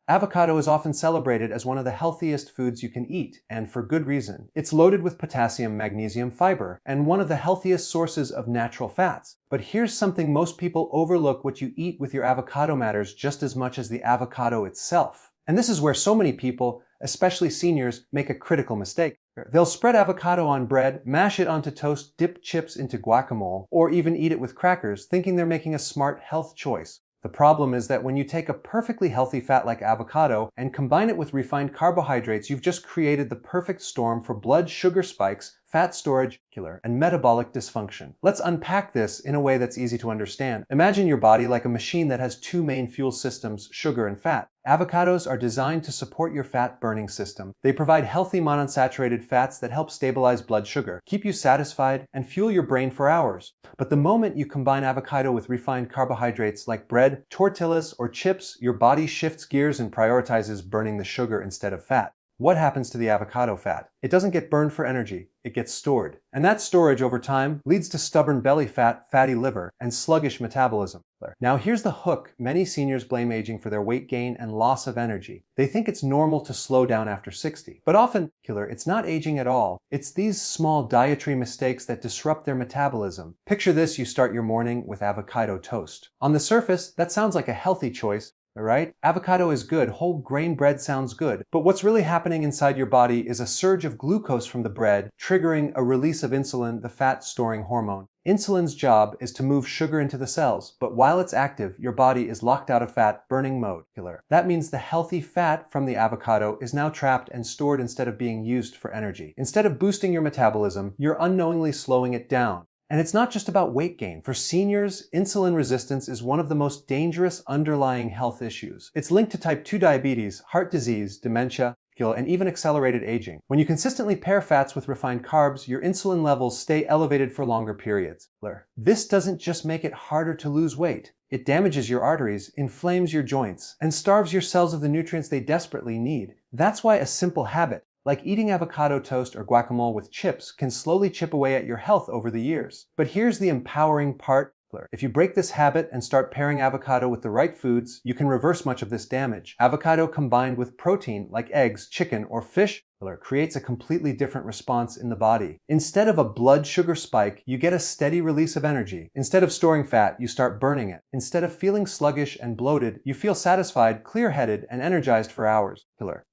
Avocado is often celebrated as one of the healthiest foods you can eat, and for good reason. It's loaded with potassium, magnesium, fiber, and one of the healthiest sources of natural fats. But here's something most people overlook: what you eat with your avocado matters just as much as the avocado itself. And this is where so many people, especially seniors, make a critical mistake. They'll spread avocado on bread, mash it onto toast, dip chips into guacamole, or even eat it with crackers, thinking they're making a smart health choice. The problem is that when you take a perfectly healthy fat like avocado and combine it with refined carbohydrates, you've just created the perfect storm for blood sugar spikes, fat storage, and metabolic dysfunction. Let's unpack this in a way that's easy to understand. Imagine your body like a machine that has two main fuel systems, sugar and fat. Avocados are designed to support your fat burning system. They provide healthy monounsaturated fats that help stabilize blood sugar, keep you satisfied, and fuel your brain for hours. But the moment you combine avocado with refined carbohydrates like bread, tortillas, or chips, your body shifts gears and prioritizes burning the sugar instead of fat. What happens to the avocado fat? It doesn't get burned for energy, it gets stored. And that storage over time leads to stubborn belly fat, fatty liver, and sluggish metabolism. Now here's the hook. Many seniors blame aging for their weight gain and loss of energy. They think it's normal to slow down after 60. But often, it's not aging at all. It's these small dietary mistakes that disrupt their metabolism. Picture this: you start your morning with avocado toast. On the surface, that sounds like a healthy choice. Alright? Avocado is good, whole grain bread sounds good, but what's really happening inside your body is a surge of glucose from the bread, triggering a release of insulin, the fat-storing hormone. Insulin's job is to move sugar into the cells, but while it's active, your body is locked out of fat-burning mode. That means the healthy fat from the avocado is now trapped and stored instead of being used for energy. Instead of boosting your metabolism, you're unknowingly slowing it down. And it's not just about weight gain. For seniors, insulin resistance is one of the most dangerous underlying health issues. It's linked to type 2 diabetes, heart disease, dementia, and even accelerated aging. When you consistently pair fats with refined carbs, your insulin levels stay elevated for longer periods. This doesn't just make it harder to lose weight. It damages your arteries, inflames your joints, and starves your cells of the nutrients they desperately need. That's why a simple habit, like eating avocado toast or guacamole with chips, can slowly chip away at your health over the years. But here's the empowering part. If you break this habit and start pairing avocado with the right foods, you can reverse much of this damage. Avocado combined with protein like eggs, chicken, or fish creates a completely different response in the body. Instead of a blood sugar spike, you get a steady release of energy. Instead of storing fat, you start burning it. Instead of feeling sluggish and bloated, you feel satisfied, clear-headed, and energized for hours.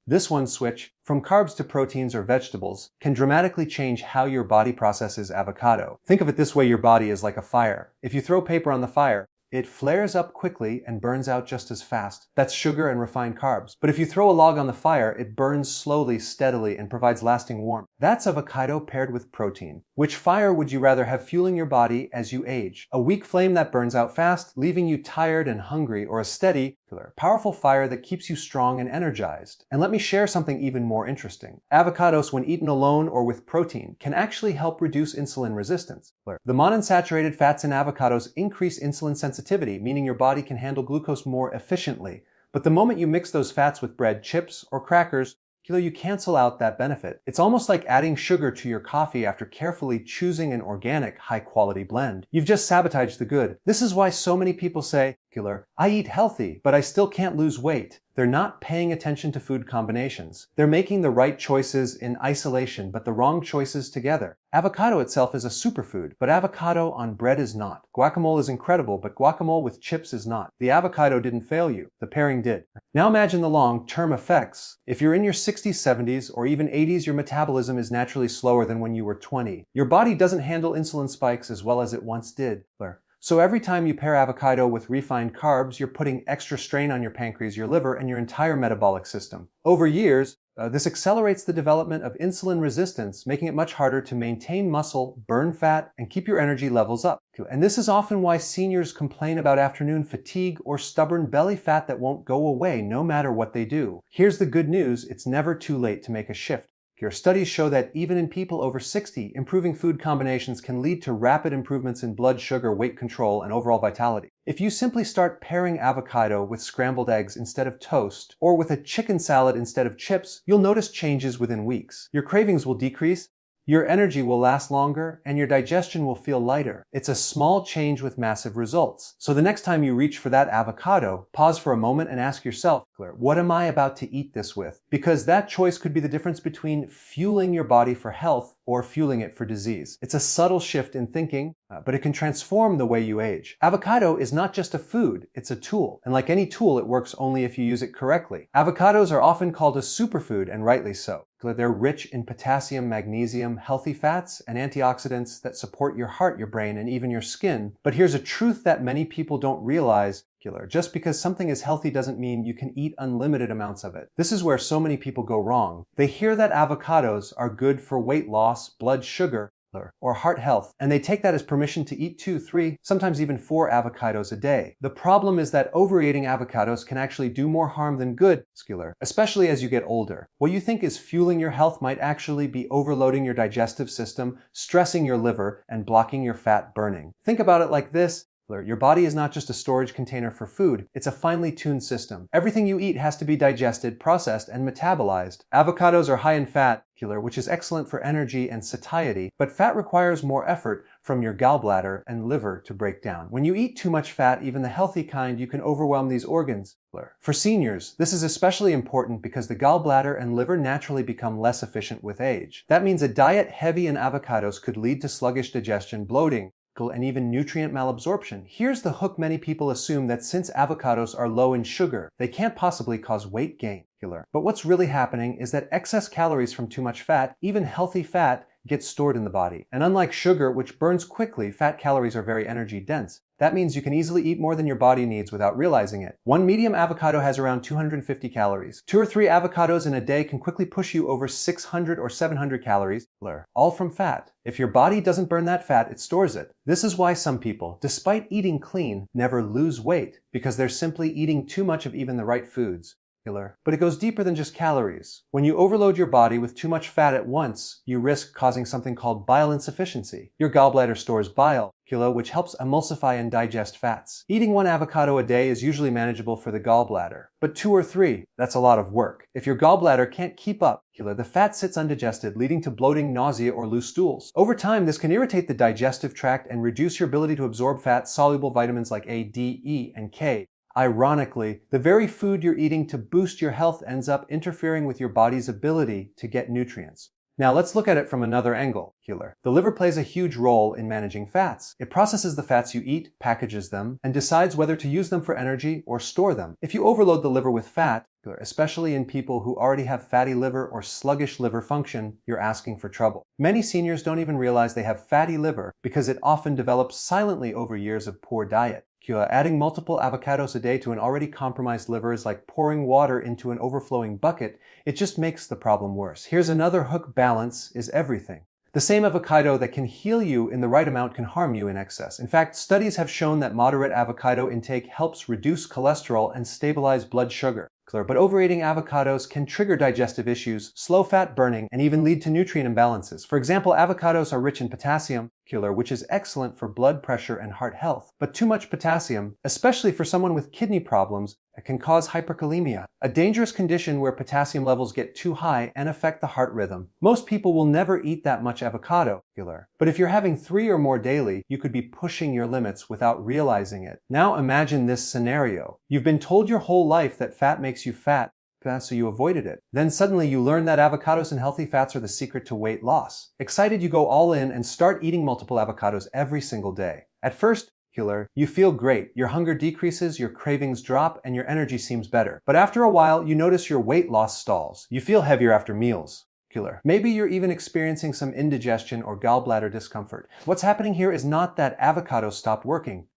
This one switch, from carbs to proteins or vegetables, can dramatically change how your body processes avocado. Think of it this way: your body is like a fire. If you throw paper on the fire, it flares up quickly and burns out just as fast. That's sugar and refined carbs. But if you throw a log on the fire, it burns slowly, steadily, and provides lasting warmth. That's avocado paired with protein. Which fire would you rather have fueling your body as you age? A weak flame that burns out fast, leaving you tired and hungry, or a steady, powerful fire that keeps you strong and energized? And let me share something even more interesting. Avocados, when eaten alone or with protein, can actually help reduce insulin resistance. The monounsaturated fats in avocados increase insulin sensitivity, meaning your body can handle glucose more efficiently. But the moment you mix those fats with bread, chips, or crackers, you cancel out that benefit. It's almost like adding sugar to your coffee after carefully choosing an organic, high-quality blend. You've just sabotaged the good. This is why so many people say, I eat healthy, but I still can't lose weight. They're not paying attention to food combinations. They're making the right choices in isolation, but the wrong choices together. Avocado itself is a superfood, but avocado on bread is not. Guacamole is incredible, but guacamole with chips is not. The avocado didn't fail you. The pairing did. Now imagine the long-term effects. If you're in your 60s, 70s, or even 80s, your metabolism is naturally slower than when you were 20. Your body doesn't handle insulin spikes as well as it once did. So every time you pair avocado with refined carbs, you're putting extra strain on your pancreas, your liver, and your entire metabolic system. Over years, this accelerates the development of insulin resistance, making it much harder to maintain muscle, burn fat, and keep your energy levels up. And this is often why seniors complain about afternoon fatigue or stubborn belly fat that won't go away no matter what they do. Here's the good news: it's never too late to make a shift. Studies show that even in people over 60, improving food combinations can lead to rapid improvements in blood sugar, weight control, and overall vitality. If you simply start pairing avocado with scrambled eggs instead of toast, or with a chicken salad instead of chips, you'll notice changes within weeks. Your cravings will decrease, Your energy will last longer and your digestion will feel lighter. It's a small change with massive results. So the next time you reach for that avocado, pause for a moment and ask yourself, what am I about to eat this with? Because that choice could be the difference between fueling your body for health or fueling it for disease. It's a subtle shift in thinking, but it can transform the way you age. Avocado is not just a food, it's a tool. And like any tool, it works only if you use it correctly. Avocados are often called a superfood, and rightly so. They're rich in potassium, magnesium, healthy fats, and antioxidants that support your heart, your brain, and even your skin. But here's a truth that many people don't realize. Just because something is healthy doesn't mean you can eat unlimited amounts of it. This is where so many people go wrong. They hear that avocados are good for weight loss, blood sugar, or heart health, and they take that as permission to eat 2, 3, sometimes even 4 avocados a day. The problem is that overeating avocados can actually do more harm than good, especially as you get older. What you think is fueling your health might actually be overloading your digestive system, stressing your liver, and blocking your fat burning. Think about it like this. Your body is not just a storage container for food, it's a finely tuned system. Everything you eat has to be digested, processed, and metabolized. Avocados are high in fat, which is excellent for energy and satiety, but fat requires more effort from your gallbladder and liver to break down. When you eat too much fat, even the healthy kind, you can overwhelm these organs. For seniors, this is especially important because the gallbladder and liver naturally become less efficient with age. That means a diet heavy in avocados could lead to sluggish digestion, bloating, and even nutrient malabsorption. Here's the hook: many people assume that since avocados are low in sugar, they can't possibly cause weight gain. But what's really happening is that excess calories from too much fat, even healthy fat, gets stored in the body. And unlike sugar, which burns quickly, fat calories are very energy dense. That means you can easily eat more than your body needs without realizing it. One medium avocado has around 250 calories. 2 or 3 avocados in a day can quickly push you over 600 or 700 calories, all from fat. If your body doesn't burn that fat, it stores it. This is why some people, despite eating clean, never lose weight, because they're simply eating too much of even the right foods. But it goes deeper than just calories. When you overload your body with too much fat at once, you risk causing something called bile insufficiency. Your gallbladder stores bile, which helps emulsify and digest fats. Eating 1 avocado a day is usually manageable for the gallbladder, but 2 or 3, that's a lot of work. If your gallbladder can't keep up, the fat sits undigested, leading to bloating, nausea, or loose stools. Over time, this can irritate the digestive tract and reduce your ability to absorb fat-soluble vitamins like A, D, E, and K. Ironically, the very food you're eating to boost your health ends up interfering with your body's ability to get nutrients. Now let's look at it from another angle. The liver plays a huge role in managing fats. It processes the fats you eat, packages them, and decides whether to use them for energy or store them. If you overload the liver with fat, especially in people who already have fatty liver or sluggish liver function, you're asking for trouble. Many seniors don't even realize they have fatty liver because it often develops silently over years of poor diet. Adding multiple avocados a day to an already compromised liver is like pouring water into an overflowing bucket. It just makes the problem worse. Here's another hook: balance is everything. The same avocado that can heal you in the right amount can harm you in excess. In fact, studies have shown that moderate avocado intake helps reduce cholesterol and stabilize blood sugar. But overeating avocados can trigger digestive issues, slow fat burning, and even lead to nutrient imbalances. For example, avocados are rich in potassium, which is excellent for blood pressure and heart health. But too much potassium, especially for someone with kidney problems, can cause hyperkalemia, a dangerous condition where potassium levels get too high and affect the heart rhythm. Most people will never eat that much avocado, but if you're having 3 or more daily, you could be pushing your limits without realizing it. Now imagine this scenario. You've been told your whole life that fat makes you fat, so you avoided it. Then suddenly you learn that avocados and healthy fats are the secret to weight loss. Excited, you go all in and start eating multiple avocados every single day. At first, you feel great. Your hunger decreases, your cravings drop, and your energy seems better. But after a while, you notice your weight loss stalls. You feel heavier after meals. Maybe you're even experiencing some indigestion or gallbladder discomfort. What's happening here is not that avocados stopped working.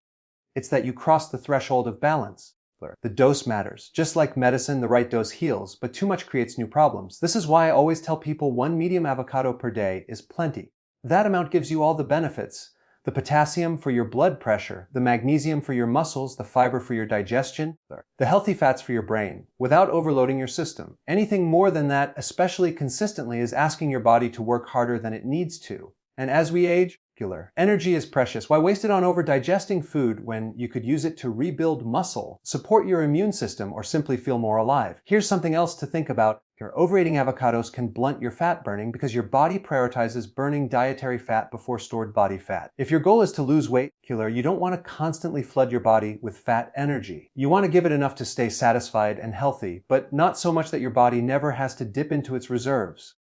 It's that you crossed the threshold of balance. The dose matters. Just like medicine, the right dose heals, but too much creates new problems. This is why I always tell people 1 medium avocado per day is plenty. That amount gives you all the benefits. The potassium for your blood pressure, the magnesium for your muscles, the fiber for your digestion, the healthy fats for your brain, without overloading your system. Anything more than that, especially consistently, is asking your body to work harder than it needs to. And as we age, Energy is precious. Why waste it on over-digesting food when you could use it to rebuild muscle, support your immune system, or simply feel more alive? Here's something else to think about. Your overeating avocados can blunt your fat burning because your body prioritizes burning dietary fat before stored body fat. If your goal is to lose weight, you don't want to constantly flood your body with fat energy. You want to give it enough to stay satisfied and healthy, but not so much that your body never has to dip into its reserves.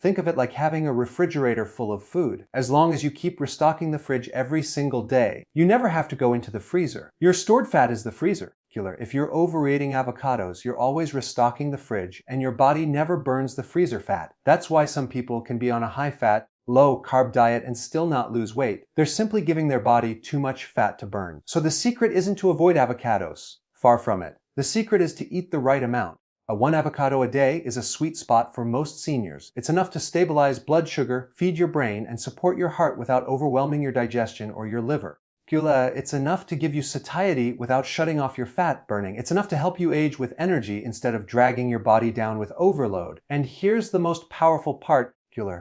Think of it like having a refrigerator full of food. As long as you keep restocking the fridge every single day, you never have to go into the freezer. Your stored fat is the freezer. If you're overeating avocados, you're always restocking the fridge, and your body never burns the freezer fat. That's why some people can be on a high-fat, low-carb diet and still not lose weight. They're simply giving their body too much fat to burn. So the secret isn't to avoid avocados. Far from it. The secret is to eat the right amount. One avocado a day is a sweet spot for most seniors. It's enough to stabilize blood sugar, feed your brain, and support your heart without overwhelming your digestion or your liver. It's enough to give you satiety without shutting off your fat burning. It's enough to help you age with energy instead of dragging your body down with overload. And here's the most powerful part.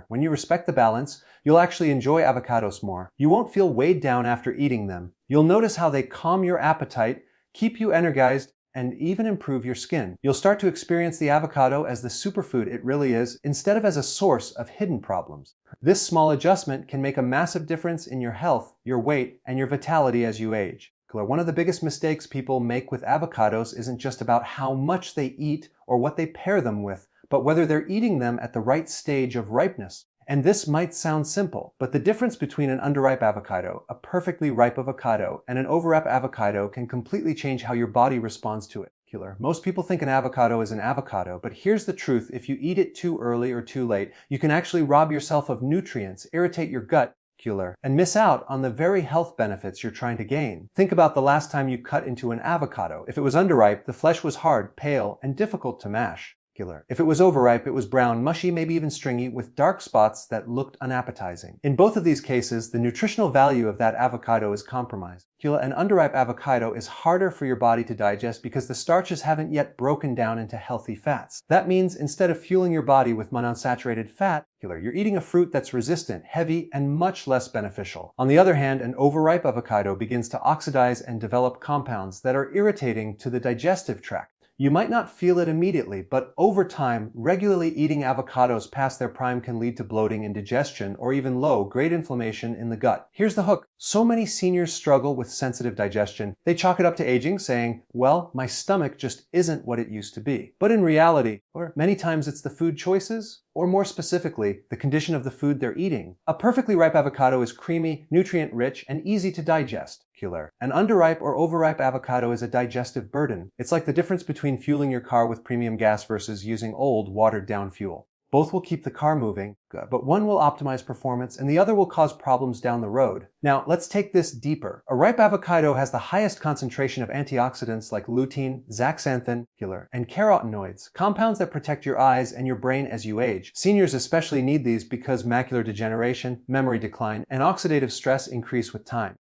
When you respect the balance, you'll actually enjoy avocados more. You won't feel weighed down after eating them. You'll notice how they calm your appetite, keep you energized, and even improve your skin. You'll start to experience the avocado as the superfood it really is, instead of as a source of hidden problems. This small adjustment can make a massive difference in your health, your weight, and your vitality as you age. One of the biggest mistakes people make with avocados isn't just about how much they eat or what they pair them with, but whether they're eating them at the right stage of ripeness. And this might sound simple, but the difference between an underripe avocado, a perfectly ripe avocado, and an overripe avocado can completely change how your body responds to it. Most people think an avocado is an avocado, but here's the truth. If you eat it too early or too late, you can actually rob yourself of nutrients, irritate your gut, and miss out on the very health benefits you're trying to gain. Think about the last time you cut into an avocado. If it was underripe, the flesh was hard, pale, and difficult to mash. If it was overripe, it was brown, mushy, maybe even stringy, with dark spots that looked unappetizing. In both of these cases, the nutritional value of that avocado is compromised. An underripe avocado is harder for your body to digest because the starches haven't yet broken down into healthy fats. That means instead of fueling your body with monounsaturated fat, you're eating a fruit that's resistant, heavy, and much less beneficial. On the other hand, an overripe avocado begins to oxidize and develop compounds that are irritating to the digestive tract. You might not feel it immediately, but over time, regularly eating avocados past their prime can lead to bloating, indigestion, or even low-grade inflammation in the gut. Here's the hook. So many seniors struggle with sensitive digestion. They chalk it up to aging, saying, well, my stomach just isn't what it used to be. But in reality, or many times it's the food choices, or more specifically, the condition of the food they're eating. A perfectly ripe avocado is creamy, nutrient-rich, and easy to digest. An underripe or overripe avocado is a digestive burden. It's like the difference between fueling your car with premium gas versus using old, watered-down fuel. Both will keep the car moving, but one will optimize performance and the other will cause problems down the road. Now, let's take this deeper. A ripe avocado has the highest concentration of antioxidants like lutein, zeaxanthin, and carotenoids, compounds that protect your eyes and your brain as you age. Seniors especially need these because macular degeneration, memory decline, and oxidative stress increase with time.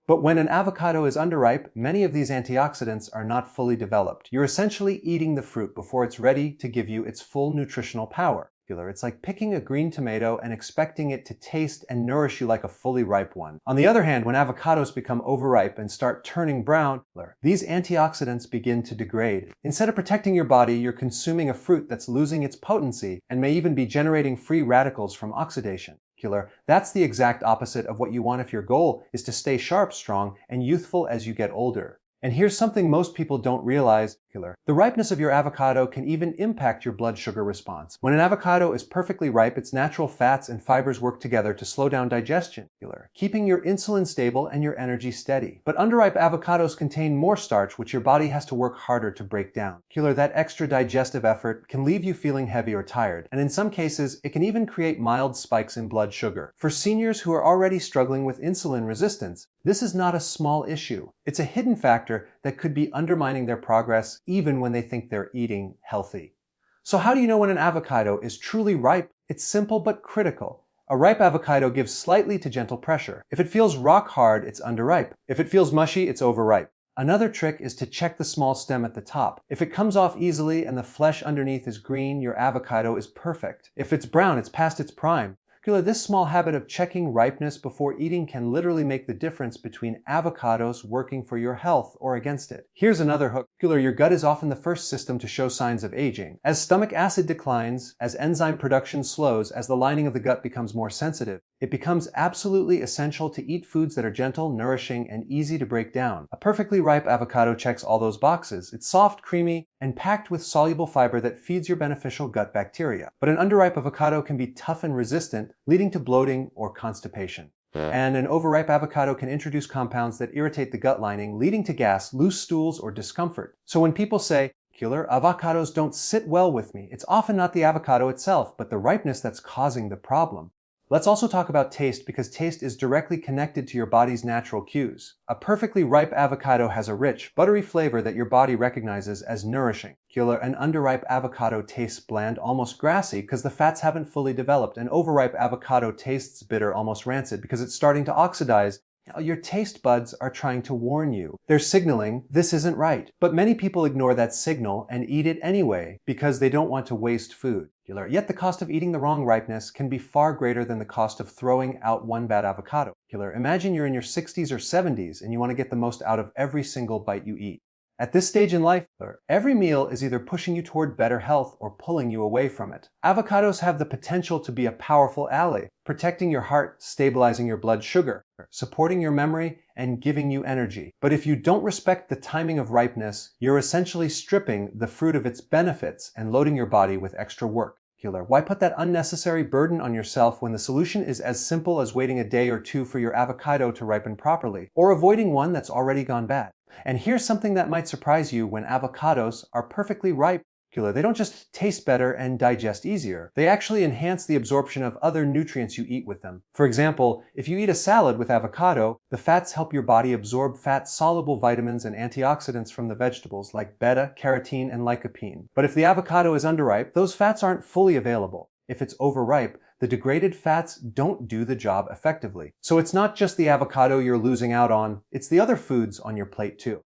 But when an avocado is underripe, many of these antioxidants are not fully developed. You're essentially eating the fruit before it's ready to give you its full nutritional power. It's like picking a green tomato and expecting it to taste and nourish you like a fully ripe one. On the other hand, when avocados become overripe and start turning brown, these antioxidants begin to degrade. Instead of protecting your body, you're consuming a fruit that's losing its potency and may even be generating free radicals from oxidation. That's the exact opposite of what you want if your goal is to stay sharp, strong, and youthful as you get older. And here's something most people don't realize. The ripeness of your avocado can even impact your blood sugar response. When an avocado is perfectly ripe, its natural fats and fibers work together to slow down digestion, keeping your insulin stable and your energy steady. But underripe avocados contain more starch, which your body has to work harder to break down. That extra digestive effort can leave you feeling heavy or tired, and in some cases, it can even create mild spikes in blood sugar. For seniors who are already struggling with insulin resistance, this is not a small issue. It's a hidden factor that could be undermining their progress even when they think they're eating healthy. So how do you know when an avocado is truly ripe? It's simple but critical. A ripe avocado gives slightly to gentle pressure. If it feels rock hard, it's underripe. If it feels mushy, it's overripe. Another trick is to check the small stem at the top. If it comes off easily and the flesh underneath is green, your avocado is perfect. If it's brown, it's past its prime. This small habit of checking ripeness before eating can literally make the difference between avocados working for your health or against it. Here's another hook. Your gut is often the first system to show signs of aging. As stomach acid declines, as enzyme production slows, as the lining of the gut becomes more sensitive, it becomes absolutely essential to eat foods that are gentle, nourishing, and easy to break down. A perfectly ripe avocado checks all those boxes. It's soft, creamy, and packed with soluble fiber that feeds your beneficial gut bacteria. But an underripe avocado can be tough and resistant, leading to bloating or constipation. And an overripe avocado can introduce compounds that irritate the gut lining, leading to gas, loose stools, or discomfort. So when people say, "Killer, avocados don't sit well with me," it's often not the avocado itself, but the ripeness that's causing the problem. Let's also talk about taste, because taste is directly connected to your body's natural cues. A perfectly ripe avocado has a rich, buttery flavor that your body recognizes as nourishing. An underripe avocado tastes bland, almost grassy, because the fats haven't fully developed. An overripe avocado tastes bitter, almost rancid, because it's starting to oxidize. Your taste buds are trying to warn you. They're signaling this isn't right. But many people ignore that signal and eat it anyway because they don't want to waste food. Yet the cost of eating the wrong ripeness can be far greater than the cost of throwing out one bad avocado. Imagine you're in your 60s or 70s and you want to get the most out of every single bite you eat. At this stage in life, every meal is either pushing you toward better health or pulling you away from it. Avocados have the potential to be a powerful ally, protecting your heart, stabilizing your blood sugar, supporting your memory, and giving you energy. But if you don't respect the timing of ripeness, you're essentially stripping the fruit of its benefits and loading your body with extra work. Why put that unnecessary burden on yourself when the solution is as simple as waiting a day or two for your avocado to ripen properly, or avoiding one that's already gone bad? And here's something that might surprise you: when avocados are perfectly ripe, they don't just taste better and digest easier. They actually enhance the absorption of other nutrients you eat with them. For example, if you eat a salad with avocado, the fats help your body absorb fat-soluble vitamins and antioxidants from the vegetables like beta, carotene, and lycopene. But if the avocado is underripe, those fats aren't fully available. If it's overripe, the degraded fats don't do the job effectively. So it's not just the avocado you're losing out on, it's the other foods on your plate too.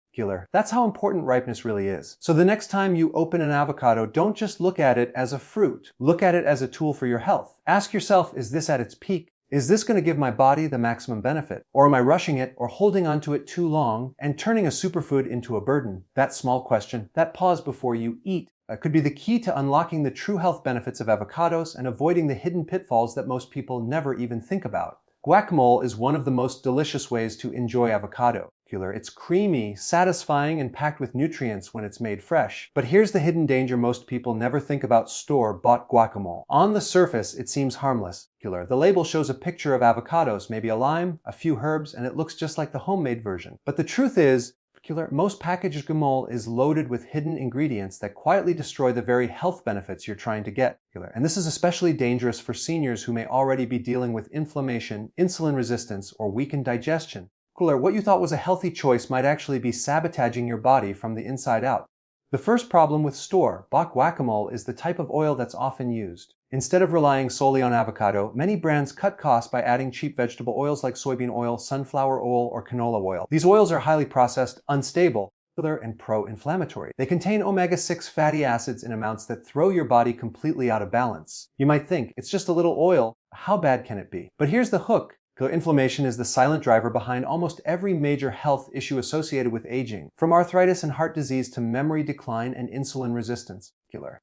That's how important ripeness really is. So the next time you open an avocado, don't just look at it as a fruit. Look at it as a tool for your health. Ask yourself, is this at its peak? Is this going to give my body the maximum benefit? Or am I rushing it or holding onto it too long and turning a superfood into a burden? That small question, that pause before you eat, could be the key to unlocking the true health benefits of avocados and avoiding the hidden pitfalls that most people never even think about. Guacamole is one of the most delicious ways to enjoy avocado. It's creamy, satisfying, and packed with nutrients when it's made fresh. But here's the hidden danger most people never think about: store-bought guacamole. On the surface, it seems harmless. The label shows a picture of avocados, maybe a lime, a few herbs, and it looks just like the homemade version. But the truth is, most packaged guacamole is loaded with hidden ingredients that quietly destroy the very health benefits you're trying to get. And this is especially dangerous for seniors who may already be dealing with inflammation, insulin resistance, or weakened digestion. What you thought was a healthy choice might actually be sabotaging your body from the inside out. The first problem with store-bought guacamole is the type of oil that's often used. Instead of relying solely on avocado, many brands cut costs by adding cheap vegetable oils like soybean oil, sunflower oil, or canola oil. These oils are highly processed, unstable, and pro-inflammatory. They contain omega-6 fatty acids in amounts that throw your body completely out of balance. You might think, it's just a little oil, how bad can it be? But here's the hook. Inflammation is the silent driver behind almost every major health issue associated with aging, from arthritis and heart disease to memory decline and insulin resistance.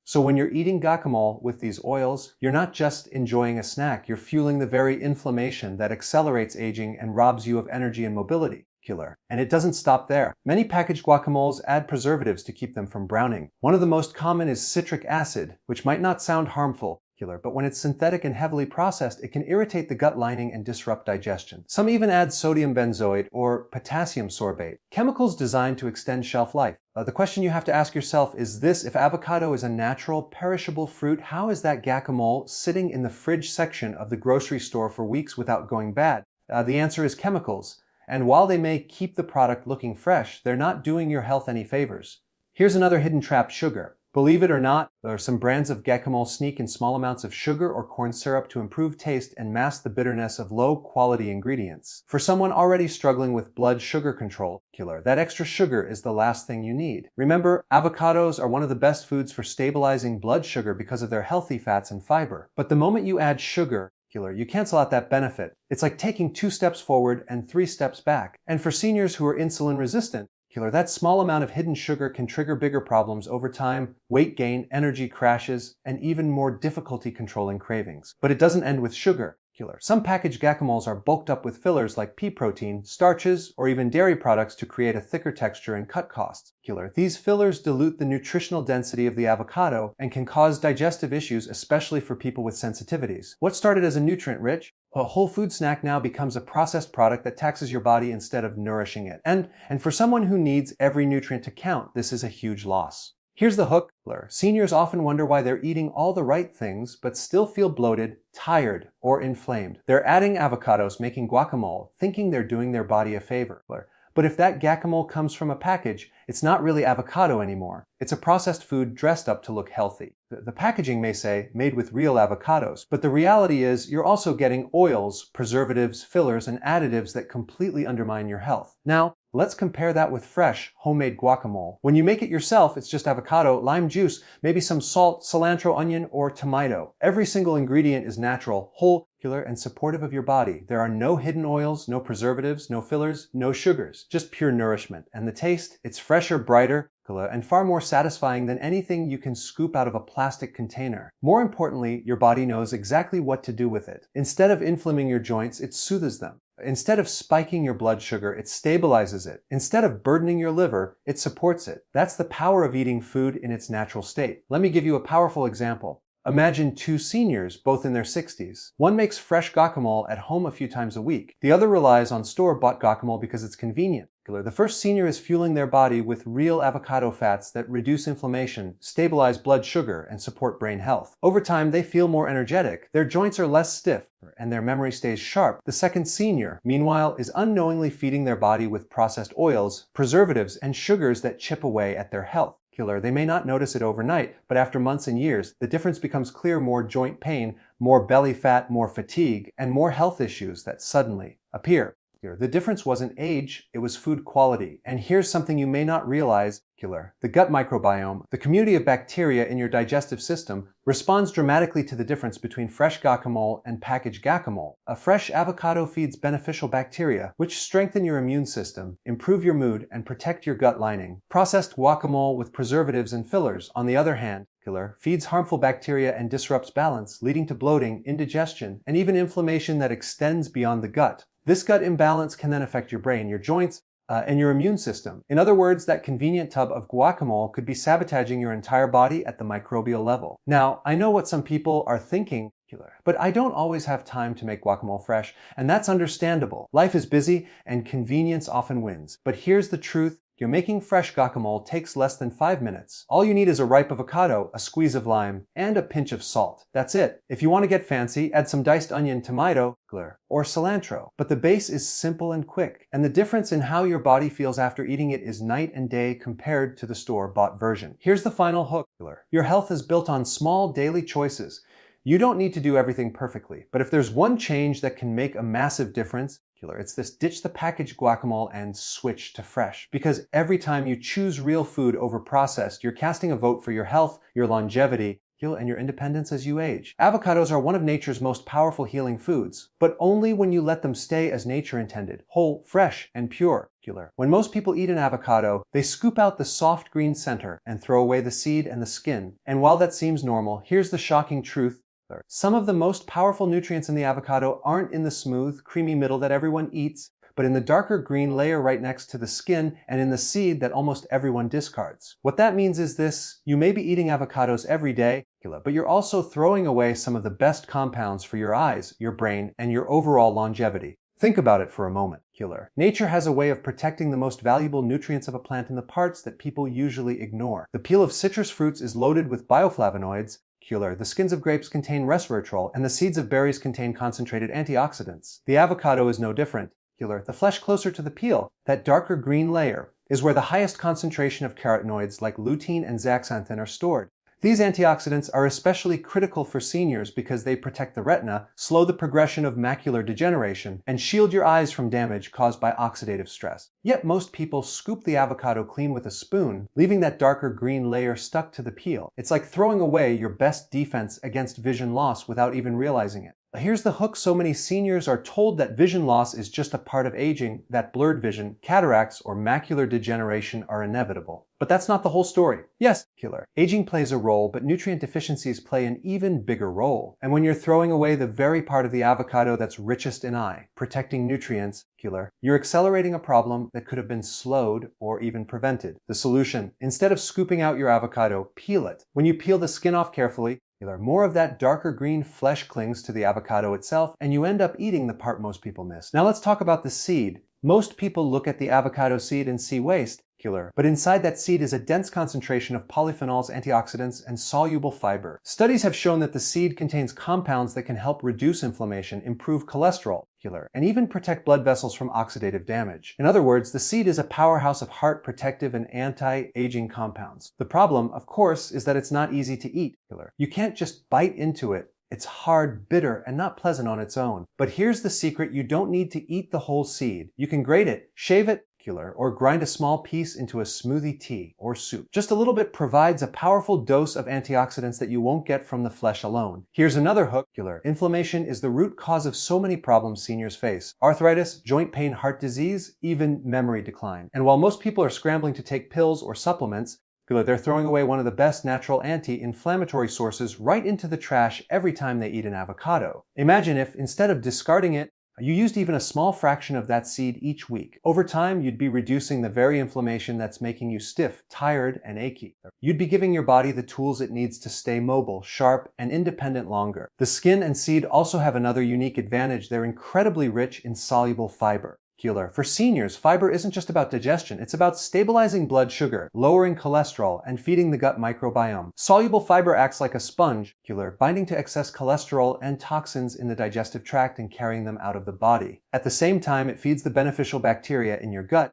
So when you're eating guacamole with these oils, you're not just enjoying a snack, you're fueling the very inflammation that accelerates aging and robs you of energy and mobility. And it doesn't stop there. Many packaged guacamoles add preservatives to keep them from browning. One of the most common is citric acid, which might not sound harmful, but when it's synthetic and heavily processed, it can irritate the gut lining and disrupt digestion. Some even add sodium benzoate or potassium sorbate, chemicals designed to extend shelf life. The question you have to ask yourself is this: if avocado is a natural, perishable fruit, how is that guacamole sitting in the fridge section of the grocery store for weeks without going bad? The answer is chemicals. And while they may keep the product looking fresh, they're not doing your health any favors. Here's another hidden trap: sugar. Believe it or not, there are some brands of guacamole sneak in small amounts of sugar or corn syrup to improve taste and mask the bitterness of low-quality ingredients. For someone already struggling with blood sugar control, that extra sugar is the last thing you need. Remember, avocados are one of the best foods for stabilizing blood sugar because of their healthy fats and fiber. But the moment you add sugar, You cancel out that benefit. It's like taking 2 steps forward and 3 steps back. And for seniors who are insulin resistant, that small amount of hidden sugar can trigger bigger problems over time: weight gain, energy crashes, and even more difficulty controlling cravings. But it doesn't end with sugar. Some packaged guacamoles are bulked up with fillers like pea protein, starches, or even dairy products to create a thicker texture and cut costs. These fillers dilute the nutritional density of the avocado and can cause digestive issues, especially for people with sensitivities. What started as a nutrient-rich, a whole food snack now becomes a processed product that taxes your body instead of nourishing it. And for someone who needs every nutrient to count, this is a huge loss. Here's the hook. Seniors often wonder why they're eating all the right things but still feel bloated, tired, or inflamed. They're adding avocados, making guacamole, thinking they're doing their body a favor. But if that guacamole comes from a package, it's not really avocado anymore. It's a processed food dressed up to look healthy. The packaging may say, made with real avocados, but the reality is you're also getting oils, preservatives, fillers, and additives that completely undermine your health. Now, let's compare that with fresh, homemade guacamole. When you make it yourself, it's just avocado, lime juice, maybe some salt, cilantro, onion, or tomato. Every single ingredient is natural, whole, and supportive of your body. There are no hidden oils, no preservatives, no fillers, no sugars, just pure nourishment. And the taste, it's fresher, brighter, and far more satisfying than anything you can scoop out of a plastic container. More importantly, your body knows exactly what to do with it. Instead of inflaming your joints, it soothes them. Instead of spiking your blood sugar, it stabilizes it. Instead of burdening your liver, it supports it. That's the power of eating food in its natural state. Let me give you a powerful example. Imagine 2 seniors, both in their 60s. One makes fresh guacamole at home a few times a week. The other relies on store-bought guacamole because it's convenient. The first senior is fueling their body with real avocado fats that reduce inflammation, stabilize blood sugar, and support brain health. Over time, they feel more energetic, their joints are less stiff, and their memory stays sharp. The second senior, meanwhile, is unknowingly feeding their body with processed oils, preservatives, and sugars that chip away at their health. They may not notice it overnight, but after months and years, the difference becomes clear: more joint pain, more belly fat, more fatigue, and more health issues that suddenly appear. The difference wasn't age, it was food quality. And here's something you may not realize. The gut microbiome, the community of bacteria in your digestive system, responds dramatically to the difference between fresh guacamole and packaged guacamole. A fresh avocado feeds beneficial bacteria, which strengthen your immune system, improve your mood, and protect your gut lining. Processed guacamole with preservatives and fillers, on the other hand, feeds harmful bacteria and disrupts balance, leading to bloating, indigestion, and even inflammation that extends beyond the gut. This gut imbalance can then affect your brain, your joints, and your immune system. In other words, that convenient tub of guacamole could be sabotaging your entire body at the microbial level. Now, I know what some people are thinking, but I don't always have time to make guacamole fresh, and that's understandable. Life is busy, and convenience often wins. But here's the truth. Making fresh guacamole takes less than 5 minutes. All you need is a ripe avocado, a squeeze of lime, and a pinch of salt. That's it. If you want to get fancy, add some diced onion, tomato, or cilantro. But the base is simple and quick, and the difference in how your body feels after eating it is night and day compared to the store-bought version. Here's the final hook. Your health is built on small daily choices. You don't need to do everything perfectly, but if there's one change that can make a massive difference, it's this: ditch the packaged guacamole and switch to fresh. Because every time you choose real food over processed, you're casting a vote for your health, your longevity, and your independence as you age. Avocados are one of nature's most powerful healing foods, but only when you let them stay as nature intended: whole, fresh, and pure. When most people eat an avocado, they scoop out the soft green center and throw away the seed and the skin. And while that seems normal, here's the shocking truth. Some of the most powerful nutrients in the avocado aren't in the smooth, creamy middle that everyone eats, but in the darker green layer right next to the skin and in the seed that almost everyone discards. What that means is this: you may be eating avocados every day, but you're also throwing away some of the best compounds for your eyes, your brain, and your overall longevity. Think about it for a moment. Nature has a way of protecting the most valuable nutrients of a plant in the parts that people usually ignore. The peel of citrus fruits is loaded with bioflavonoids, the skins of grapes contain resveratrol, and the seeds of berries contain concentrated antioxidants. The avocado is no different. The flesh closer to the peel, that darker green layer, is where the highest concentration of carotenoids like lutein and zeaxanthin are stored. These antioxidants are especially critical for seniors because they protect the retina, slow the progression of macular degeneration, and shield your eyes from damage caused by oxidative stress. Yet most people scoop the avocado clean with a spoon, leaving that darker green layer stuck to the peel. It's like throwing away your best defense against vision loss without even realizing it. Here's the hook: so many seniors are told that vision loss is just a part of aging, that blurred vision, cataracts, or macular degeneration are inevitable. But that's not the whole story. Yes, killer. Aging plays a role, but nutrient deficiencies play an even bigger role. And when you're throwing away the very part of the avocado that's richest in I, protecting nutrients, killer, you're accelerating a problem that could have been slowed or even prevented. The solution: instead of scooping out your avocado, peel it. When you peel the skin off carefully, more of that darker green flesh clings to the avocado itself, and you end up eating the part most people miss. Now let's talk about the seed. Most people look at the avocado seed and see waste, killer, but inside that seed is a dense concentration of polyphenols, antioxidants, and soluble fiber. Studies have shown that the seed contains compounds that can help reduce inflammation, improve cholesterol, killer, and even protect blood vessels from oxidative damage. In other words, the seed is a powerhouse of heart protective and anti-aging compounds. The problem, of course, is that it's not easy to eat, killer. You can't just bite into it. It's hard, bitter, and not pleasant on its own. But here's the secret: you don't need to eat the whole seed. You can grate it, shave it, or grind a small piece into a smoothie, tea, or soup. Just a little bit provides a powerful dose of antioxidants that you won't get from the flesh alone. Here's another hook: inflammation is the root cause of so many problems seniors face: arthritis, joint pain, heart disease, even memory decline. And while most people are scrambling to take pills or supplements, they're throwing away one of the best natural anti-inflammatory sources right into the trash every time they eat an avocado. Imagine if, instead of discarding it, you used even a small fraction of that seed each week. Over time, you'd be reducing the very inflammation that's making you stiff, tired, and achy. You'd be giving your body the tools it needs to stay mobile, sharp, and independent longer. The skin and seed also have another unique advantage: they're incredibly rich in soluble fiber. For seniors, fiber isn't just about digestion, it's about stabilizing blood sugar, lowering cholesterol, and feeding the gut microbiome. Soluble fiber acts like a sponge, binding to excess cholesterol and toxins in the digestive tract and carrying them out of the body. At the same time, it feeds the beneficial bacteria in your gut,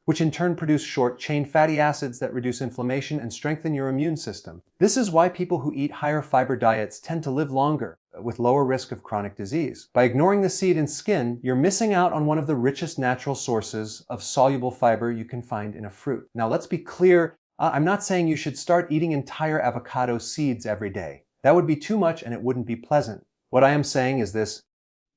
which in turn produce short-chain fatty acids that reduce inflammation and strengthen your immune system. This is why people who eat higher fiber diets tend to live longer, with lower risk of chronic disease. By ignoring the seed and skin, you're missing out on one of the richest natural sources of soluble fiber you can find in a fruit. Now let's be clear, I'm not saying you should start eating entire avocado seeds every day. That would be too much and it wouldn't be pleasant. What I am saying is this: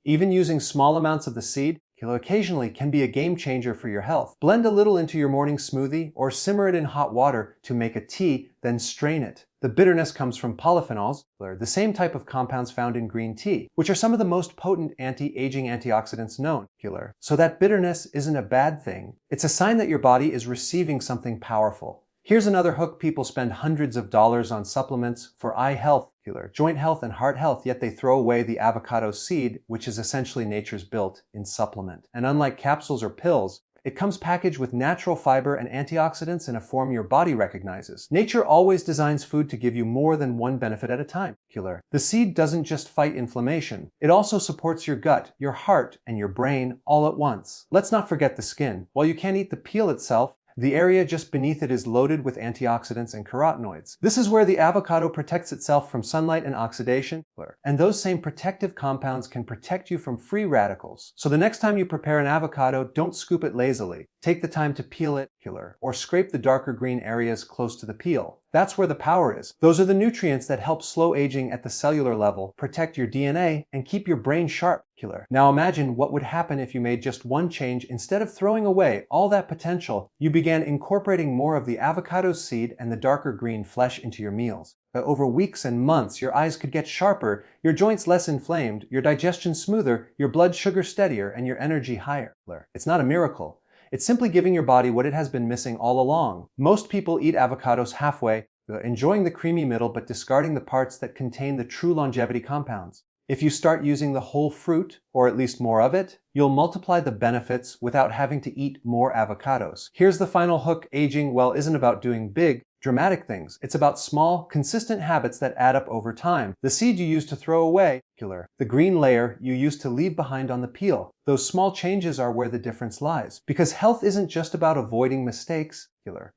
even using small amounts of the seed occasionally can be a game changer for your health. Blend a little into your morning smoothie or simmer it in hot water to make a tea, then strain it. The bitterness comes from polyphenols, the same type of compounds found in green tea, which are some of the most potent anti-aging antioxidants known. So that bitterness isn't a bad thing. It's a sign that your body is receiving something powerful. Here's another hook: people spend hundreds of dollars on supplements for eye health, joint health, and heart health, yet they throw away the avocado seed, which is essentially nature's built-in supplement. And unlike capsules or pills, it comes packaged with natural fiber and antioxidants in a form your body recognizes. Nature always designs food to give you more than one benefit at a time. The seed doesn't just fight inflammation, it also supports your gut, your heart, and your brain all at once. Let's not forget the skin. While you can't eat the peel itself, the area just beneath it is loaded with antioxidants and carotenoids. This is where the avocado protects itself from sunlight and oxidation, and those same protective compounds can protect you from free radicals. So the next time you prepare an avocado, don't scoop it lazily. Take the time to peel it, or scrape the darker green areas close to the peel. That's where the power is. Those are the nutrients that help slow aging at the cellular level, protect your DNA, and keep your brain sharp. Now imagine what would happen if you made just one change. Instead of throwing away all that potential, you began incorporating more of the avocado seed and the darker green flesh into your meals. Over weeks and months, your eyes could get sharper, your joints less inflamed, your digestion smoother, your blood sugar steadier, and your energy higher. It's not a miracle. It's simply giving your body what it has been missing all along. Most people eat avocados halfway, enjoying the creamy middle but discarding the parts that contain the true longevity compounds. If you start using the whole fruit, or at least more of it, you'll multiply the benefits without having to eat more avocados. Here's the final hook: aging, well, isn't about doing big, dramatic things. It's about small, consistent habits that add up over time. The seed you used to throw away, the green layer you used to leave behind on the peel. Those small changes are where the difference lies. Because health isn't just about avoiding mistakes,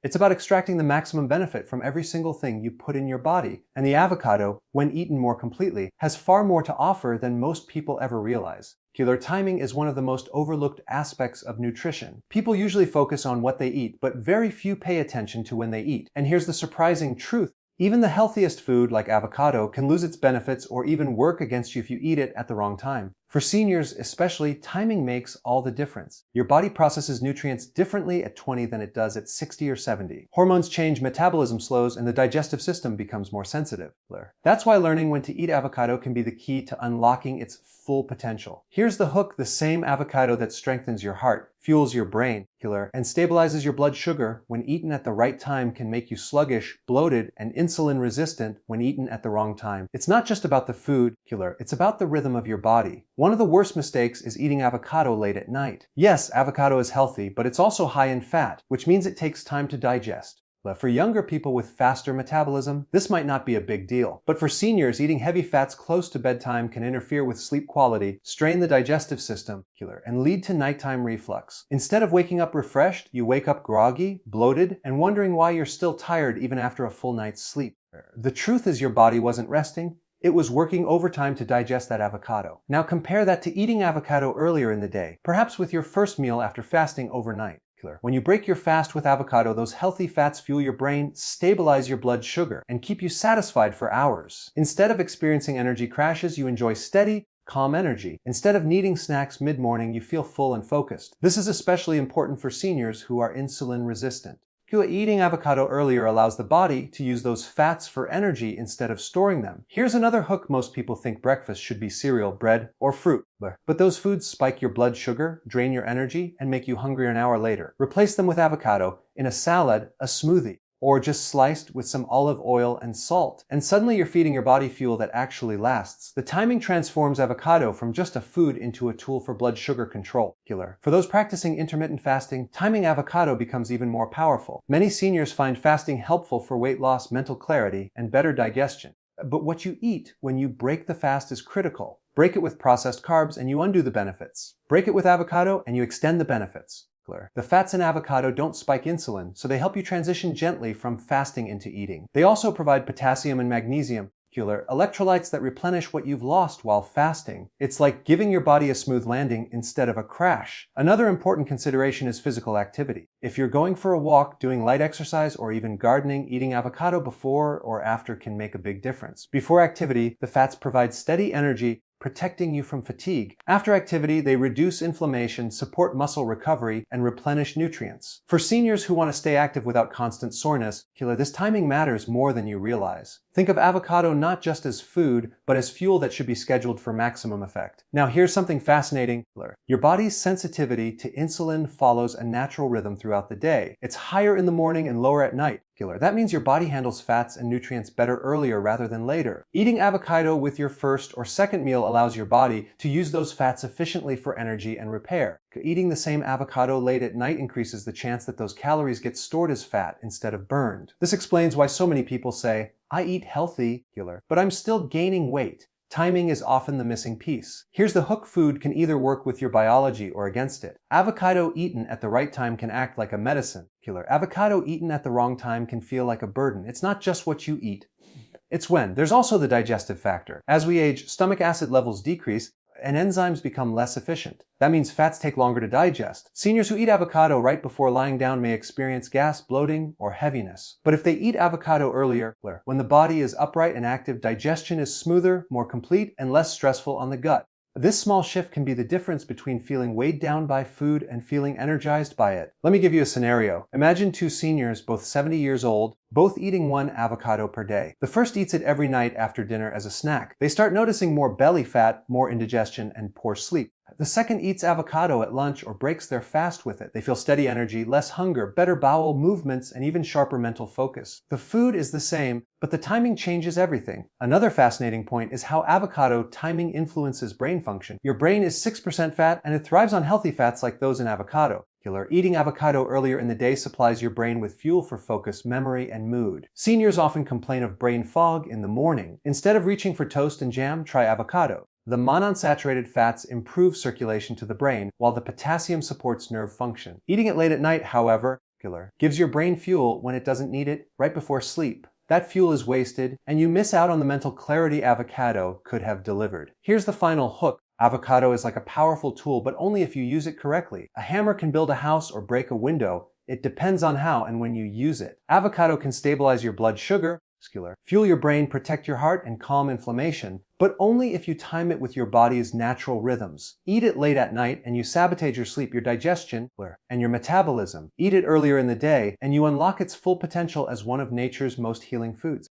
it's about extracting the maximum benefit from every single thing you put in your body. And the avocado, when eaten more completely, has far more to offer than most people ever realize. Timing is one of the most overlooked aspects of nutrition. People usually focus on what they eat, but very few pay attention to when they eat. And here's the surprising truth: Even the healthiest food, like avocado, can lose its benefits or even work against you if you eat it at the wrong time. For seniors especially, timing makes all the difference. Your body processes nutrients differently at 20 than it does at 60 or 70. Hormones change, metabolism slows, and the digestive system becomes more sensitive. That's why learning when to eat avocado can be the key to unlocking its full potential. Here's the hook: the same avocado that strengthens your heart, fuels your brain, and stabilizes your blood sugar when eaten at the right time can make you sluggish, bloated, and insulin resistant when eaten at the wrong time. It's not just about the food, it's about the rhythm of your body. One of the worst mistakes is eating avocado late at night. Yes, avocado is healthy, but it's also high in fat, which means it takes time to digest. For younger people with faster metabolism, this might not be a big deal. But for seniors, eating heavy fats close to bedtime can interfere with sleep quality, strain the digestive system, and lead to nighttime reflux. Instead of waking up refreshed, you wake up groggy, bloated, and wondering why you're still tired even after a full night's sleep. The truth is your body wasn't resting. It was working overtime to digest that avocado. Now compare that to eating avocado earlier in the day, perhaps with your first meal after fasting overnight. When you break your fast with avocado, those healthy fats fuel your brain, stabilize your blood sugar, and keep you satisfied for hours. Instead of experiencing energy crashes, you enjoy steady, calm energy. Instead of needing snacks mid-morning, you feel full and focused. This is especially important for seniors who are insulin resistant. Eating avocado earlier allows the body to use those fats for energy instead of storing them. Here's another hook: most people think breakfast should be cereal, bread, or fruit. But those foods spike your blood sugar, drain your energy, and make you hungry an hour later. Replace them with avocado in a salad, a smoothie, or just sliced with some olive oil and salt. And suddenly you're feeding your body fuel that actually lasts. The timing transforms avocado from just a food into a tool for blood sugar control. For those practicing intermittent fasting, timing avocado becomes even more powerful. Many seniors find fasting helpful for weight loss, mental clarity, and better digestion. But what you eat when you break the fast is critical. Break it with processed carbs and you undo the benefits. Break it with avocado and you extend the benefits. The fats in avocado don't spike insulin, so they help you transition gently from fasting into eating. They also provide potassium and magnesium, electrolytes that replenish what you've lost while fasting. It's like giving your body a smooth landing instead of a crash. Another important consideration is physical activity. If you're going for a walk, doing light exercise, or even gardening, eating avocado before or after can make a big difference. Before activity, the fats provide steady energy, protecting you from fatigue. After activity, they reduce inflammation, support muscle recovery, and replenish nutrients. For seniors who want to stay active without constant soreness, this timing matters more than you realize. Think of avocado not just as food, but as fuel that should be scheduled for maximum effect. Now here's something fascinating. Your body's sensitivity to insulin follows a natural rhythm throughout the day. It's higher in the morning and lower at night. That means your body handles fats and nutrients better earlier rather than later. Eating avocado with your first or second meal allows your body to use those fats efficiently for energy and repair. Eating the same avocado late at night increases the chance that those calories get stored as fat instead of burned. This explains why so many people say, "I eat healthy, but I'm still gaining weight." Timing is often the missing piece. Here's the hook: food can either work with your biology or against it. Avocado eaten at the right time can act like a medicine. Avocado eaten at the wrong time can feel like a burden. It's not just what you eat, it's when. There's also the digestive factor. As we age, stomach acid levels decrease and enzymes become less efficient. That means fats take longer to digest. Seniors who eat avocado right before lying down may experience gas, bloating, or heaviness. But if they eat avocado earlier, when the body is upright and active, digestion is smoother, more complete, and less stressful on the gut. This small shift can be the difference between feeling weighed down by food and feeling energized by it. Let me give you a scenario. Imagine two seniors, both 70 years old, both eating one avocado per day. The first eats it every night after dinner as a snack. They start noticing more belly fat, more indigestion, and poor sleep. The second eats avocado at lunch or breaks their fast with it. They feel steady energy, less hunger, better bowel movements, and even sharper mental focus. The food is the same, but the timing changes everything. Another fascinating point is how avocado timing influences brain function. Your brain is 6% fat, and it thrives on healthy fats like those in avocado. Eating avocado earlier in the day supplies your brain with fuel for focus, memory, and mood. Seniors often complain of brain fog in the morning. Instead of reaching for toast and jam, try avocado. The monounsaturated fats improve circulation to the brain, while the potassium supports nerve function. Eating it late at night, however, gives your brain fuel when it doesn't need it right before sleep. That fuel is wasted, and you miss out on the mental clarity avocado could have delivered. Here's the final hook. Avocado is like a powerful tool, but only if you use it correctly. A hammer can build a house or break a window. It depends on how and when you use it. Avocado can stabilize your blood sugar, Fuel your brain, protect your heart, and calm inflammation, but only if you time it with your body's natural rhythms. Eat it late at night and you sabotage your sleep, your digestion, and your metabolism. Eat it earlier in the day and you unlock its full potential as one of nature's most healing foods.